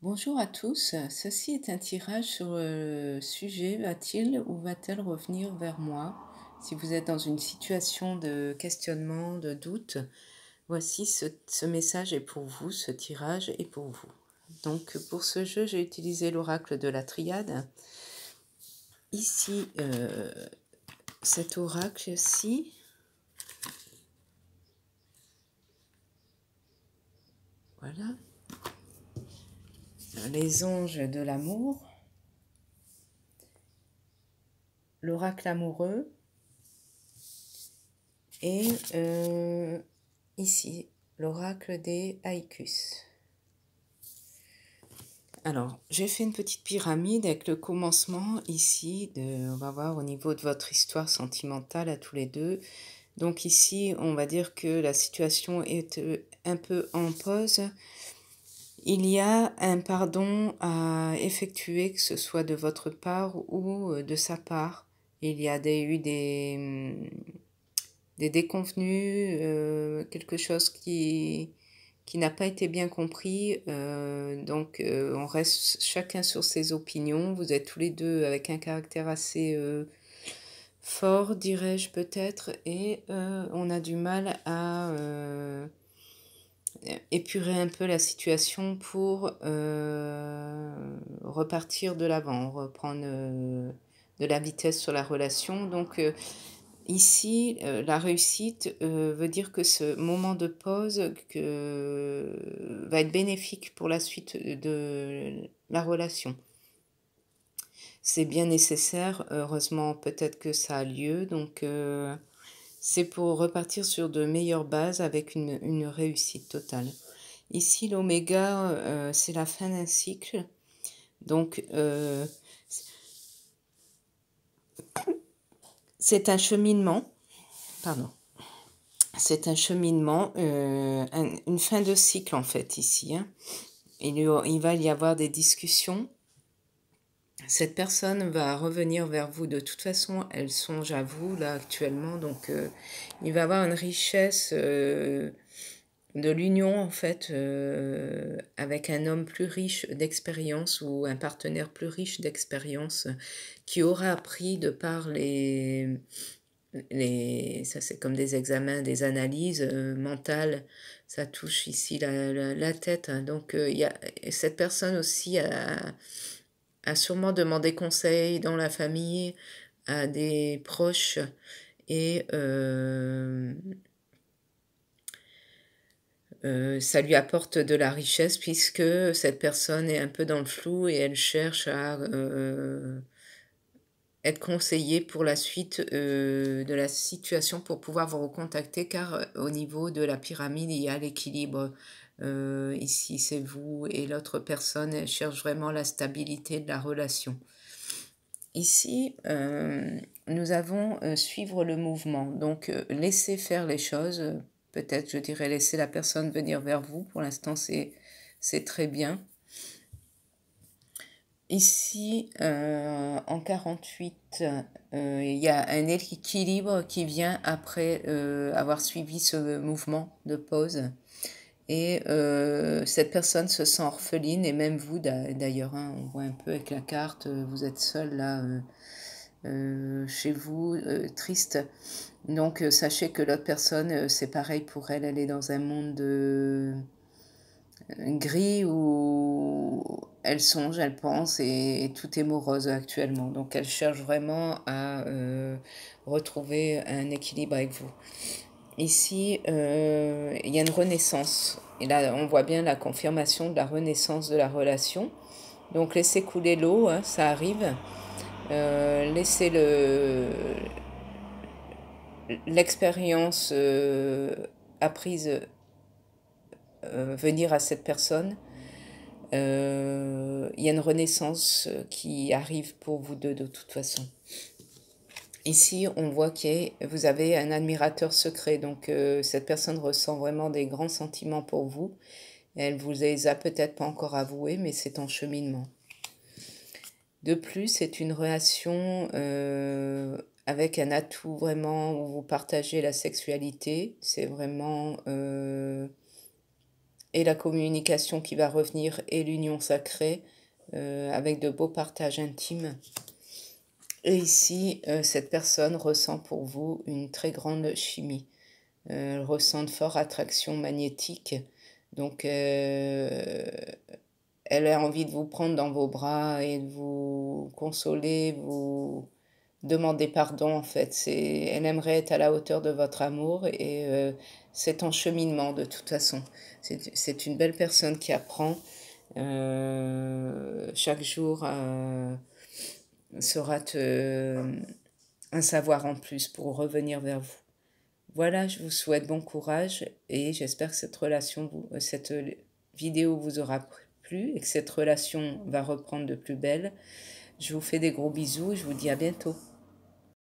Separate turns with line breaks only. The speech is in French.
Bonjour à tous, ceci est un tirage sur le sujet va-t-il ou va-t-elle revenir vers moi? Si vous êtes dans une situation de questionnement, de doute, voici ce message est pour vous, ce tirage est pour vous. Donc pour ce jeu, j'ai utilisé l'oracle de la triade. Ici, cet oracle-ci, voilà, les anges de l'amour, l'oracle amoureux, et ici, l'oracle des haïkus. Alors, j'ai fait une petite pyramide avec le commencement ici, on va voir au niveau de votre histoire sentimentale à tous les deux. Donc ici, on va dire que la situation est un peu en pause. Il y a un pardon à effectuer, que ce soit de votre part ou de sa part. Il y a eu des déconvenus, quelque chose qui n'a pas été bien compris. Donc, on reste chacun sur ses opinions. Vous êtes tous les deux avec un caractère assez fort, dirais-je peut-être, et on a du mal à épurer un peu la situation pour repartir de l'avant, reprendre de la vitesse sur la relation. Donc, ici, la réussite veut dire que ce moment de pause va être bénéfique pour la suite de la relation. C'est bien nécessaire, heureusement peut-être que ça a lieu, donc c'est pour repartir sur de meilleures bases avec une réussite totale. Ici, l'oméga, c'est la fin d'un cycle, donc c'est un cheminement, pardon. C'est un cheminement, une fin de cycle en fait ici, hein. Il va y avoir des discussions. Cette personne va revenir vers vous. De toute façon, elle songe à vous là actuellement. Donc, il va y avoir une richesse de l'union en fait avec un homme plus riche d'expérience ou un partenaire plus riche d'expérience qui aura appris de par ça c'est comme des examens, des analyses mentales, ça touche ici la tête, hein. Donc cette personne aussi a sûrement demandé conseil dans la famille à des proches et ça lui apporte de la richesse puisque cette personne est un peu dans le flou et elle cherche à être conseillé pour la suite de la situation pour pouvoir vous recontacter car au niveau de la pyramide, il y a l'équilibre. Ici, c'est vous et l'autre personne, elle cherche vraiment la stabilité de la relation. Ici, nous avons suivre le mouvement. Donc, laissez faire les choses. Peut-être, je dirais, laisser la personne venir vers vous. Pour l'instant, c'est très bien. Ici, en 48, il y a un équilibre qui vient après avoir suivi ce mouvement de pause. Et cette personne se sent orpheline, et même vous d'ailleurs, hein, on voit un peu avec la carte, vous êtes seul là chez vous, triste. Donc sachez que l'autre personne, c'est pareil pour elle, elle est dans un monde gris où elle songe, elle pense et tout est morose actuellement. Donc elle cherche vraiment à retrouver un équilibre avec vous. Ici, il y a une renaissance. Et là, on voit bien la confirmation de la renaissance de la relation. Donc laissez couler l'eau, hein, ça arrive. Laissez l'expérience apprise venir à cette personne. Il y a une renaissance qui arrive pour vous deux de toute façon. Ici, on voit que vous avez un admirateur secret, donc cette personne ressent vraiment des grands sentiments pour vous. Elle vous les a peut-être pas encore avoués, mais c'est en cheminement. De plus, c'est une relation avec un atout vraiment où vous partagez la sexualité. C'est vraiment et la communication qui va revenir et l'union sacrée avec de beaux partages intimes. Et ici, cette personne ressent pour vous une très grande chimie. Elle ressent de fortes attractions magnétiques. Donc, elle a envie de vous prendre dans vos bras et de vous consoler, vous demander pardon en fait. Elle aimerait être à la hauteur de votre amour et c'est en cheminement de toute façon. C'est une belle personne qui apprend chaque jour sera un savoir en plus pour revenir vers vous. Voilà, je vous souhaite bon courage et j'espère que cette vidéo vous aura plu et que cette relation va reprendre de plus belle. Je vous fais des gros bisous et je vous dis à bientôt.